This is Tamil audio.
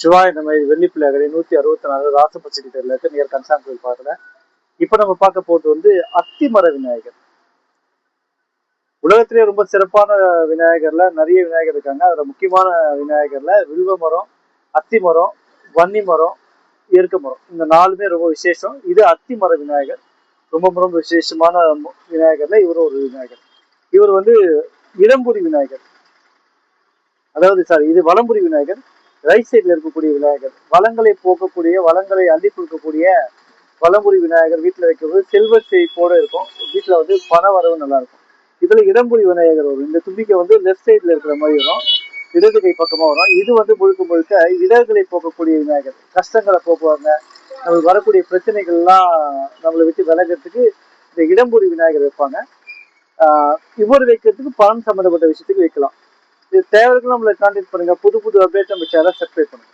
சிவா இந்த மாதிரி வெள்ளிப்பிள்ளையாகரை 164 ராசபட்ச கிட்ட இருக்க நியர் கன்சான் கோயில் பார்க்கல. இப்ப நம்ம பார்க்க போறது வந்து அத்திமர விநாயகர். உலகத்திலேயே ரொம்ப சிறப்பான விநாயகர்ல நிறைய விநாயகர் இருக்காங்க. அதுல முக்கியமான விநாயகர்ல வில்வ மரம், அத்தி மரம், வன்னி மரம், எருக்க மரம், இந்த 4மே ரொம்ப விசேஷம். இது அத்திமர விநாயகர், ரொம்ப ரொம்ப விசேஷமான விநாயகர்ல இவரும் ஒரு விநாயகர். இவர் வந்து இடம்புரி விநாயகர், அதாவது சாரி, இது வலம்புரி விநாயகர். ரைட் சைட்ல இருக்கக்கூடிய விநாயகர் வளங்களை போக்கக்கூடிய, வளங்களை அள்ளி கொடுக்கக்கூடிய வலம்புரி விநாயகர் வீட்டுல வைக்கிறது செல்வ செழிப்போட இருக்கும். வீட்டுல வந்து பண வரவு நல்லா இருக்கும். இதுல இடம்புரி விநாயகர் வரும். இந்த தும்பிக்கை வந்து லெஃப்ட் சைட்ல இருக்கிற மாதிரி வரும், இடது கை பக்கமா வரும். இது வந்து முழுக்க முழுக்க இடர்களை போக்கக்கூடிய விநாயகர். கஷ்டங்களை போக்குவாங்க, நம்மளுக்கு வரக்கூடிய பிரச்சனைகள் எல்லாம் நம்மளை விட்டு விலகிறதுக்கு இந்த இடம்புரி விநாயகர் வைப்பாங்க. இவர் வைக்கிறதுக்கு பணம் சம்பந்தப்பட்ட விஷயத்துக்கு வைக்கலாம். இது தேவைக்கு நம்மளை கான்டாக்ட் பண்ணுங்க. புது புது அப்டேட் நம்ம சேனலை சப்ஸ்கிரைப் பண்ணுங்க.